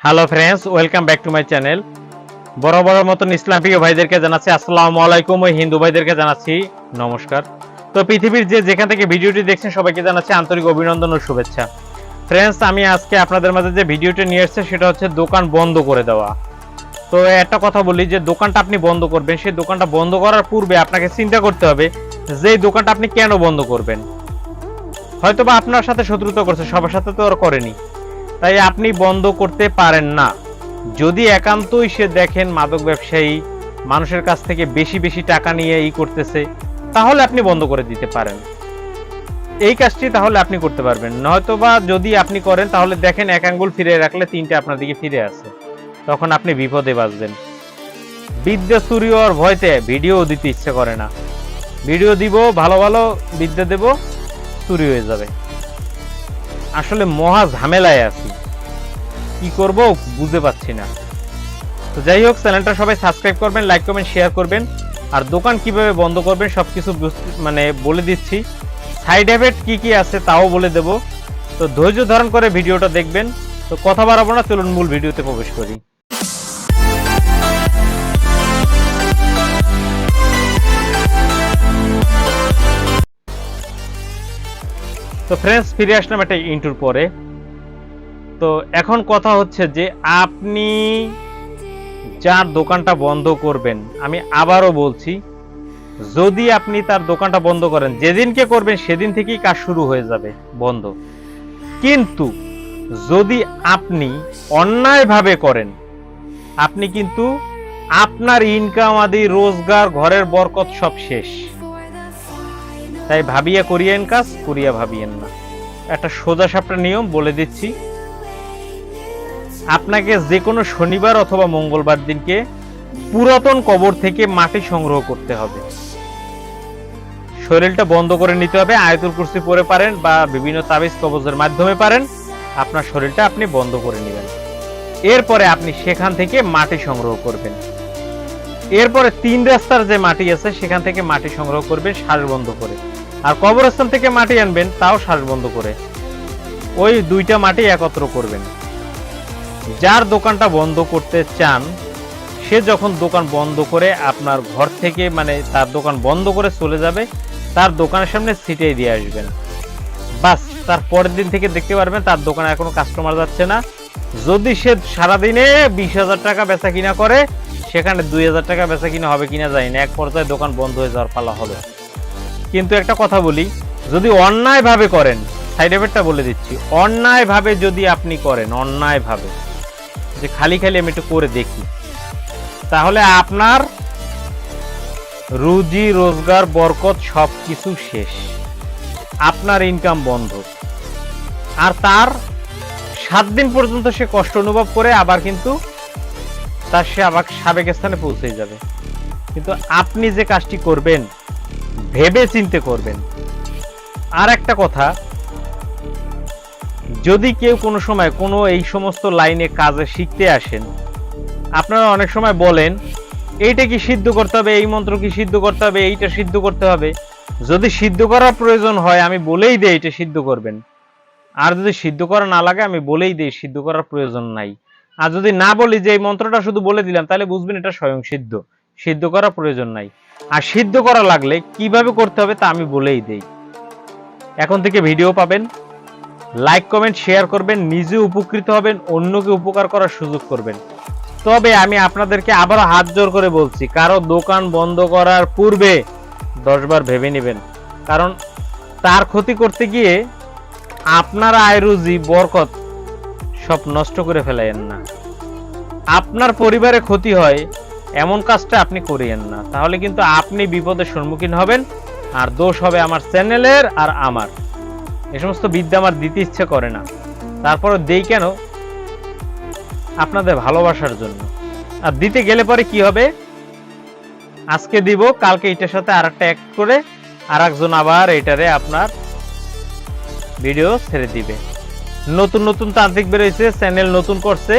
Hello friends, welcome back to my channel. বরাবরের মতন ইসলাম প্রিয় ভাইদেরকে জানাচ্ছি আসসালামু আলাইকুম, ও হিন্দু ভাইদেরকে জানাচ্ছি নমস্কার। তো পৃথিবীর যেখান থেকে ভিডিওটি দেখছেন সবাইকে জানাচ্ছি আন্তরিক অভিনন্দন ও শুভেচ্ছা। ফ্রেন্ডস, আমি আজকে আপনাদের মাঝে যে ভিডিওটি নিয়ে এসেছি সেটা হচ্ছে দোকান বন্ধ করে দেওয়া। তো একটা কথা বলি, যে দোকানটা আপনি বন্ধ করবেন, সেই দোকানটা বন্ধ করার পূর্বে আপনাকে চিন্তা করতে হবে যে এই দোকানটা আপনি কেন বন্ধ করবেন। হয়তোবা আপনার সাথে শত্রুতা করছে, সবার সাথে তো আর করেনি, তাই আপনি বন্ধ করতে পারেন না। যদি একান্তই সে দেখেন মাদক ব্যবসায়ী মানুষের কাছ থেকে বেশি বেশি টাকা নিয়ে করতেছে, তাহলে আপনি বন্ধ করে দিতে পারেন। এই কাজটি তাহলে আপনি করতে পারবেন। নয়তোবা যদি আপনি করেন তাহলে দেখেন এক আঙ্গুল ফিরে রাখলে তিনটে আপনার দিকে ফিরে আসে, তখন আপনি বিপদে বাঁচবেন। বিদ্যা চুরি হওয়ার ভয়তে ভিডিও দিতে ইচ্ছে করে না। ভিডিও দিব, ভালো ভালো বিদ্যা দেব, চুরি হয়ে যাবে। আসলে মহা ঝামেলায় আছি, কি করব বুঝতে পারছি না। তো যাই হোক, চ্যানেলটা সবাই সাবস্ক্রাইব করবেন, লাইক করবেন, শেয়ার করবেন। আর দোকান কিভাবে বন্ধ করবেন সবকিছু বলে দিচ্ছি। সাইড এফেক্ট কি কি আছে তাও বলে দেব। তো ধৈর্য ধারণ করে ভিডিওটা দেখবেন। তো কথা বাড়াবো না, চলুন মূল ভিডিওতে প্রবেশ করি। তো ফ্রেন্ডস, ফিরে আসলাম একটা ইন্টুর পরে। তো এখন কথা হচ্ছে যে আপনি যার দোকানটা বন্ধ করবেন, আমি আবারও বলছি, যদি আপনি তার দোকানটা বন্ধ করেন, যেদিনকে করবেন সেদিন থেকেই কাজ শুরু হয়ে যাবে বন্ধ। কিন্তু যদি আপনি অন্যায়ভাবে করেন, আপনি কিন্তু আপনার ইনকাম আদি রোজগার ঘরের বরকত সব শেষ। তাই ভাবিয়া করিয়েন কাজ, করিয়া ভাবিয়েন না। একটা সোজা সাপটা নিয়ম বলে দিচ্ছি। আপনাকে যে কোনো শনিবার অথবা মঙ্গলবার দিনকে পুরাতন কবর থেকে মাটি সংগ্রহ করতে হবে। শরীরটা বন্ধ করে নিতে হবে, আয়াতুল কুরসি পড়ে পারেন বা বিভিন্ন তাবিজ কবজের মাধ্যমে পারেন, আপনার শরীরটা আপনি বন্ধ করে নেবেন। এরপরে আপনি সেখান থেকে মাটি সংগ্রহ করবেন। এরপরে 3 রাস্তার যে মাটি আছে সেখান থেকে মাটি সংগ্রহ করবেন শ্বাস বন্ধ করে। আর কবরস্থান থেকে মাটি আনবেন, তাও শ্বাস বন্ধ করে। ওই 2টা মাটি একত্র করবেন। যার দোকানটা বন্ধ করতে চান, সে যখন দোকান বন্ধ করে আপনার ঘর থেকে তার দোকান বন্ধ করে চলে যাবে, তার দোকানের সামনে ছিটিয়ে দিয়ে আসবেন। বাস, তার পরের দিন থেকে দেখতে পারবেন তার দোকানে আর কোনো কাস্টমার যাচ্ছে না। যদি সে সারাদিনে 20,000 টাকা বেচা কিনা করে, সেখানে 2,000 টাকা বেচা কিনা হবে কিনা জানি না, এক পর্যায়ে দোকান বন্ধ হয়ে যাওয়ার পালা হবে। কিন্তু একটা কথা বলি, যদি অন্যায়ভাবে করেন, সাইড এফেক্টটা বলে দিচ্ছি, অন্যায়ভাবে যদি আপনি করেন, অন্যায়ভাবে যে খালি খালি আমি একটু করে দেখি, তাহলে আপনার রুজি রোজগার বরকত সবকিছু শেষ, আপনার ইনকাম বন্ধ। আর তার 7 দিন পর্যন্ত সে কষ্ট অনুভব করে আবার কিন্তু সে আবার সাবেক স্থানে পৌঁছে যাবে। কিন্তু আপনি যে কাজটি করবেন ভেবে চিন্তে করবেন। আর একটা কথা, যদি কেউ কোনো সময় কোনো এই সমস্ত লাইনে কাজে শিখতে আসেন, আপনারা অনেক সময় বলেন এইটা কি সিদ্ধ করতে হবে, এই মন্ত্র কি সিদ্ধ করতে হবে, এইটা সিদ্ধ করতে হবে। যদি সিদ্ধ করার প্রয়োজন হয় আমি বলেই দেই এটা সিদ্ধ করবেন। আর যদি সিদ্ধ করা না লাগে আমি বলেই দেই সিদ্ধ করার প্রয়োজন নাই। আর যদি না বলি যে এই মন্ত্রটা শুধু বলে দিলাম, তাহলে বুঝবেন এটা স্বয়ং সিদ্ধ, সিদ্ধ করার প্রয়োজন নাই। আর সিদ্ধ করা লাগলে কিভাবে করতে হবে তা আমি বলেই দেই। এখন থেকে ভিডিও পাবেন, লাইক কমেন্ট শেয়ার করবেন, নিজে উপকৃত হবেন, অন্যকে উপকার করার সুযোগ করবেন। তবে আমি আপনাদেরকে আবারও হাত জোর করে বলছি, কারো দোকান বন্ধ করার পূর্বে 10 বার ভেবে নেবেন। কারণ তার ক্ষতি করতে গিয়ে আপনার আয় রুজি বরকত সব নষ্ট করে ফেলাইয়েন না। আপনার পরিবারে ক্ষতি হয় এমন কাজটা আপনি করিয়েন না, তাহলে কিন্তু আপনি বিপদের সম্মুখীন হবেন। আর দোষ হবে আমার চ্যানেলের আর আমার। এই সমস্ত বিদ্যা আমার দিতে ইচ্ছে করে না, তারপরে দেই কেন? আপনাদের ভালোবাসার জন্য। আর দিতে গেলে পরে কি হবে, আজকে দিব, কালকে এটার সাথে আরেকটা অ্যাড করে আরেকজন আবার এটারে আপনার ভিডিও ছেড়ে দিবে। নতুন নতুন তান্ত্রিক বেরোইছে, চ্যানেল নতুন করছে,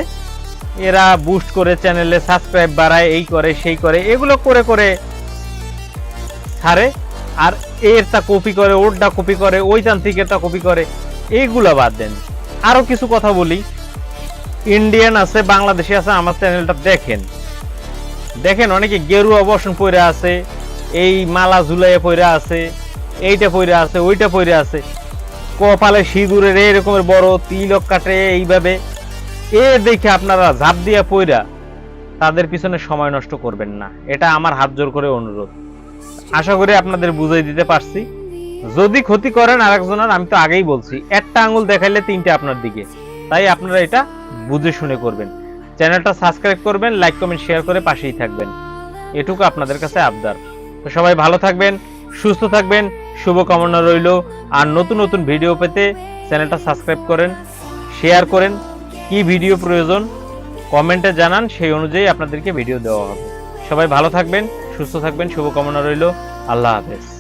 এরা বুস্ট করে চ্যানেলে সাবস্ক্রাইব বাড়ায়, এই করে সেই করে, এগুলো করে করে ছাড়ে। আর এরটা কপি করে, ওরটা কপি করে, ওই তান্ত্রিকেরটা কপি করে, এইগুলা বাদ দেন। আরো কিছু কথা বলি, ইন্ডিয়ান আছে, বাংলাদেশি আছে, আমার চ্যানেলটা দেখেন। দেখেন অনেকে গেরুয়া বসন পইরা আছে, এই মালা ঝুলাইয়া পইরা আছে, এইটা পইরা আছে, ওইটা পইরা আছে, কপালে সিঁদুরের এরকমের বড় তিলক কাটে এইভাবে। এ দেখে আপনারা ঝাঁপ দিয়া পইরা তাদের পিছনে সময় নষ্ট করবেন না, এটা আমার হাত জোর করে অনুরোধ। আশা করি আপনাদের বুঝাই দিতে পারছি। যদি ক্ষতি করেন আরেকজনের, আমি তো আগেই বলছি, একটা আঙ্গুল দেখাইলে তিনটে আপনার দিকে, তাই আপনারা এটা বুঝে শুনে করবেন। চ্যানেলটা সাবস্ক্রাইব করবেন, লাইক কমেন্ট শেয়ার করে পাশেই থাকবেন, এটুকু আপনাদের কাছে আবদার। তো সবাই ভালো থাকবেন, সুস্থ থাকবেন, শুভকামনা রইল। আর নতুন নতুন ভিডিও পেতে চ্যানেলটা সাবস্ক্রাইব করেন, শেয়ার করেন, কি ভিডিও প্রয়োজন কমেন্টে জানান, সেই অনুযায়ী আপনাদেরকে ভিডিও দেওয়া হবে। সবাই ভালো থাকবেন, সুস্থ থাকবেন, শুভকামনা রইল। আল্লাহ হাফেজ।